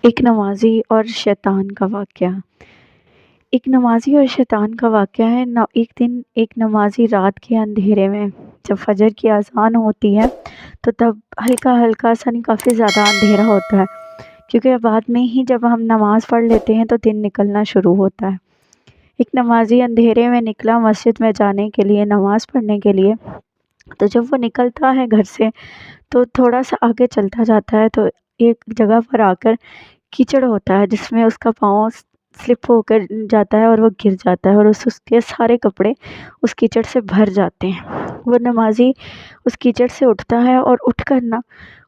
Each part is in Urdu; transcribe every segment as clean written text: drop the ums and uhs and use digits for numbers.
ایک نمازی اور شیطان کا واقعہ۔ ایک نمازی اور شیطان کا واقعہ ہے۔ ایک دن ایک نمازی رات کے اندھیرے میں جب فجر کی اذان ہوتی ہے تو تب ہلکا ہلکا سا نہیں، کافی زیادہ اندھیرا ہوتا ہے، کیونکہ بعد میں ہی جب ہم نماز پڑھ لیتے ہیں تو دن نکلنا شروع ہوتا ہے۔ ایک نمازی اندھیرے میں نکلا مسجد میں جانے کے لیے، نماز پڑھنے کے لیے۔ تو جب وہ نکلتا ہے گھر سے تو تھوڑا سا آگے چلتا جاتا ہے تو ایک جگہ پر آ کر کیچڑ ہوتا ہے، جس میں اس کا پاؤں سلپ ہو کر جاتا ہے اور وہ گر جاتا ہے، اور اس کے سارے کپڑے اس کیچڑ سے بھر جاتے ہیں۔ وہ نمازی اس کیچڑ سے اٹھتا ہے اور اٹھ کر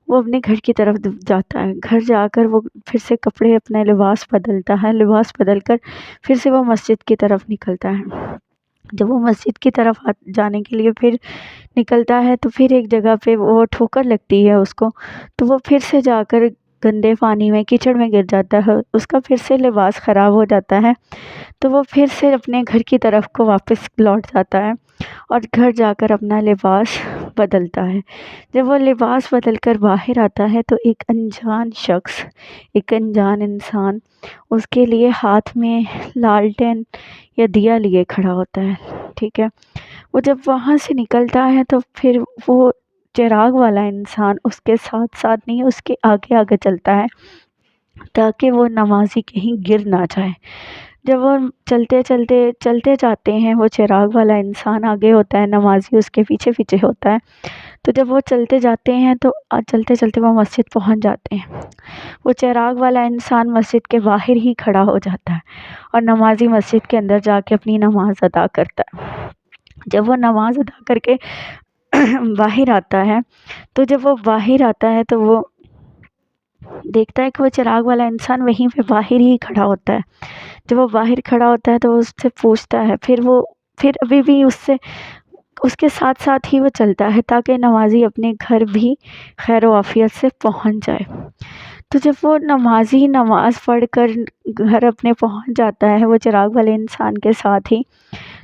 وہ اپنے گھر کی طرف جاتا ہے۔ گھر جا کر وہ پھر سے کپڑے، اپنے لباس بدلتا ہے، لباس بدل کر پھر سے وہ مسجد کی طرف نکلتا ہے۔ جب وہ مسجد کی طرف جانے کے لیے پھر نکلتا ہے تو پھر ایک جگہ پہ وہ ٹھوکر لگتی ہے اس کو، تو وہ پھر سے جا کر گندے پانی میں، کیچڑ میں گر جاتا ہے، اس کا پھر سے لباس خراب ہو جاتا ہے، تو وہ پھر سے اپنے گھر کی طرف کو واپس لوٹ جاتا ہے اور گھر جا کر اپنا لباس بدلتا ہے۔ جب وہ لباس بدل کر باہر آتا ہے تو ایک انجان شخص، ایک انجان انسان اس کے لیے ہاتھ میں لالٹین یا دیا لیے کھڑا ہوتا ہے، ٹھیک ہے۔ وہ جب وہاں سے نکلتا ہے تو پھر وہ چراغ والا انسان اس کے ساتھ ساتھ نہیں، اس کے آگے آگے چلتا ہے تاکہ وہ نمازی کہیں گر نہ جائے۔ جب وہ چلتے جاتے ہیں، وہ چراغ والا انسان آگے ہوتا ہے، نمازی اس کے پیچھے پیچھے ہوتا ہے۔ تو جب وہ چلتے جاتے ہیں تو چلتے چلتے وہ مسجد پہنچ جاتے ہیں۔ وہ چراغ والا انسان مسجد کے باہر ہی کھڑا ہو جاتا ہے اور نمازی مسجد کے اندر جا کے اپنی نماز ادا کرتا ہے۔ جب وہ نماز ادا کر کے باہر آتا ہے تو جب وہ باہر آتا ہے تو وہ دیکھتا ہے کہ وہ چراغ والا انسان وہیں پہ باہر ہی کھڑا ہوتا ہے۔ جب وہ باہر کھڑا ہوتا ہے تو وہ اس سے پوچھتا ہے، پھر ابھی بھی اس کے ساتھ ساتھ ہی وہ چلتا ہے تاکہ نمازی اپنے گھر بھی خیر و عافیت سے پہنچ جائے۔ تو جب وہ نمازی نماز پڑھ کر گھر اپنے پہنچ جاتا ہے وہ چراغ والے انسان کے ساتھ ہی،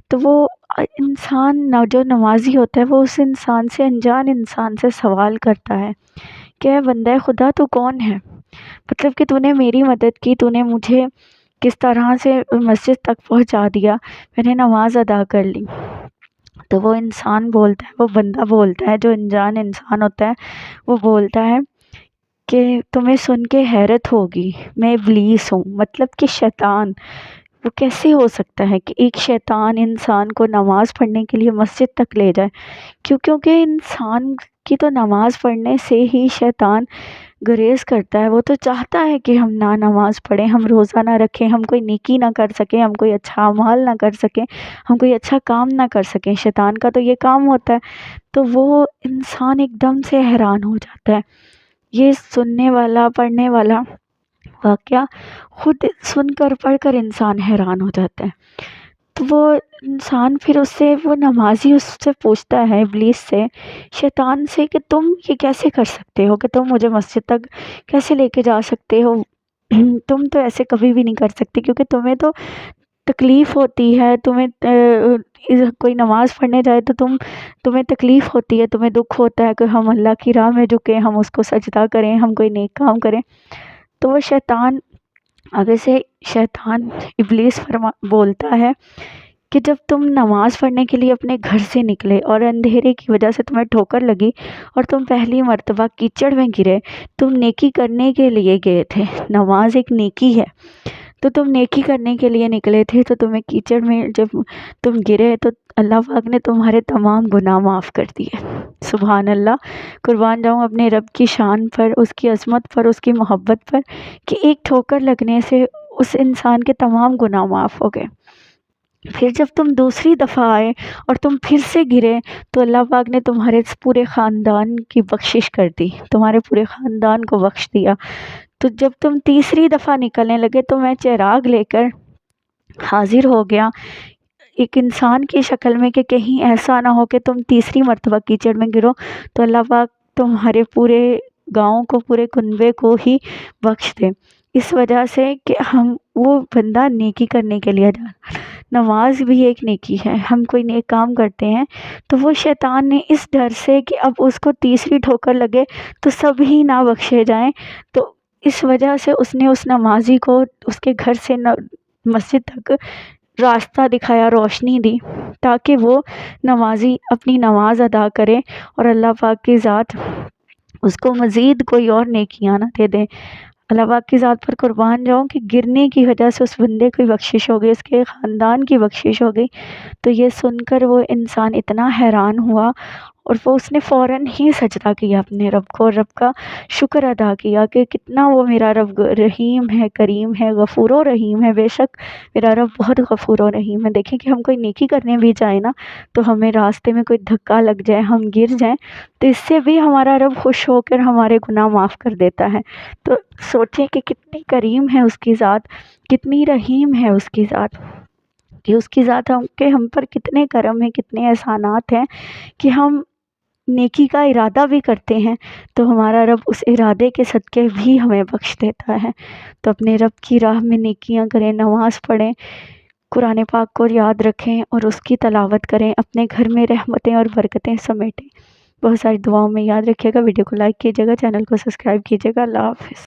تو وہ انسان جو نمازی ہوتا ہے وہ اس انسان سے، انجان انسان سے سوال کرتا ہے کہ اے بندہ خدا، تو کون ہے؟ مطلب کہ تو نے میری مدد کی، تو نے مجھے کس طرح سے مسجد تک پہنچا دیا، میں نے نماز ادا کر لی۔ تو وہ انسان بولتا ہے، وہ بندہ بولتا ہے، جو انجان انسان ہوتا ہے وہ بولتا ہے کہ تمہیں سن کے حیرت ہوگی، میں ابلیس ہوں، مطلب کہ شیطان۔ وہ کیسے ہو سکتا ہے کہ ایک شیطان انسان کو نماز پڑھنے کے لیے مسجد تک لے جائے؟ کیونکہ انسان کی تو نماز پڑھنے سے ہی شیطان گریز کرتا ہے، وہ تو چاہتا ہے کہ ہم نہ نماز پڑھیں، ہم روزہ نہ رکھیں، ہم کوئی نیکی نہ کر سکیں، ہم کوئی اچھا اعمال نہ کر سکیں، ہم کوئی اچھا کام نہ کر سکیں۔ شیطان کا تو یہ کام ہوتا ہے۔ تو وہ انسان ایک دم سے حیران ہو جاتا ہے۔ یہ سننے والا، پڑھنے والا واقعہ خود سن کر، پڑھ کر انسان حیران ہو جاتا ہے۔ تو وہ انسان پھر وہ نمازی اس سے پوچھتا ہے، ابلیس سے، شیطان سے، کہ تم یہ کیسے کر سکتے ہو، کہ تم مجھے مسجد تک کیسے لے کے جا سکتے ہو؟ تم تو ایسے کبھی بھی نہیں کر سکتے، کیونکہ تمہیں تو تکلیف ہوتی ہے، تمہیں کوئی نماز پڑھنے جائے تو تمہیں تکلیف ہوتی ہے، تمہیں دکھ ہوتا ہے کہ ہم اللہ کی راہ میں جھکیں، ہم اس کو سجدہ کریں، ہم کوئی نیک کام کریں۔ تو وہ شیطان ابلیس بولتا ہے کہ جب تم نماز پڑھنے کے لیے اپنے گھر سے نکلے اور اندھیرے کی وجہ سے تمہیں ٹھوکر لگی اور تم پہلی مرتبہ کیچڑ میں گرے، تم نیکی کرنے کے لیے گئے تھے، نماز ایک نیکی ہے، تو تم نیکی کرنے کے لیے نکلے تھے، تو تمہیں کیچڑ میں جب تم گرے تو اللہ پاک نے تمہارے تمام گناہ معاف کر دیے۔ سبحان اللہ، قربان جاؤں اپنے رب کی شان پر، اس کی عظمت پر، اس کی محبت پر، کہ ایک ٹھوکر لگنے سے اس انسان کے تمام گناہ معاف ہو گئے۔ پھر جب تم دوسری دفعہ آئے اور تم پھر سے گرے تو اللہ پاک نے تمہارے پورے خاندان کی بخشش کر دی، تمہارے پورے خاندان کو بخش دیا۔ تو جب تم تیسری دفعہ نکلنے لگے تو میں چراغ لے کر حاضر ہو گیا ایک انسان کی شکل میں، کہ کہیں ایسا نہ ہو کہ تم تیسری مرتبہ کیچڑ میں گرو تو اللہ پاک تمہارے پورے گاؤں کو، پورے کنبے کو ہی بخش دے۔ اس وجہ سے کہ وہ بندہ نیکی کرنے کے لیے نماز بھی ایک نیکی ہے، ہم کوئی نیک کام کرتے ہیں تو وہ شیطان نے اس ڈر سے کہ اب اس کو تیسری ٹھوکر لگے تو سب ہی نہ بخشے جائیں، تو اس وجہ سے اس نے اس نمازی کو اس کے گھر سے مسجد تک راستہ دکھایا، روشنی دی، تاکہ وہ نمازی اپنی نماز ادا کرے اور اللہ پاک کی ذات اس کو مزید کوئی اور نیکیاں نہ دے دے۔ اللہ پاک کی ذات پر قربان جاؤں کہ گرنے کی وجہ سے اس بندے کی بخشش ہو گئی، اس کے خاندان کی بخشش ہو گئی۔ تو یہ سن کر وہ انسان اتنا حیران ہوا، اور وہ اس نے فوراً ہی سجدہ کیا اپنے رب کو، اور رب کا شکر ادا کیا کہ کتنا وہ میرا رب رحیم ہے، کریم ہے، غفور و رحیم ہے۔ بے شک میرا رب بہت غفور و رحیم ہے۔ دیکھیں کہ ہم کوئی نیکی کرنے بھی جائیں نا، تو ہمیں راستے میں کوئی دھکا لگ جائے، ہم گر جائیں، تو اس سے بھی ہمارا رب خوش ہو کر ہمارے گناہ معاف کر دیتا ہے۔ تو سوچیں کہ کتنی کریم ہے اس کی ذات، کتنی رحیم ہے اس کی ذات، کہ اس کی ذات ہم پر کتنے کرم ہیں، کتنے احسانات ہیں، کہ ہم نیکی کا ارادہ بھی کرتے ہیں تو ہمارا رب اس ارادے کے صدقے بھی ہمیں بخش دیتا ہے۔ تو اپنے رب کی راہ میں نیکیاں کریں، نماز پڑھیں، قرآن پاک کو یاد رکھیں اور اس کی تلاوت کریں، اپنے گھر میں رحمتیں اور برکتیں سمیٹیں۔ بہت ساری دعاؤں میں یاد رکھیے گا۔ ویڈیو کو لائک کیجیے گا، چینل کو سبسکرائب کیجیے گا۔ اللہ حافظ۔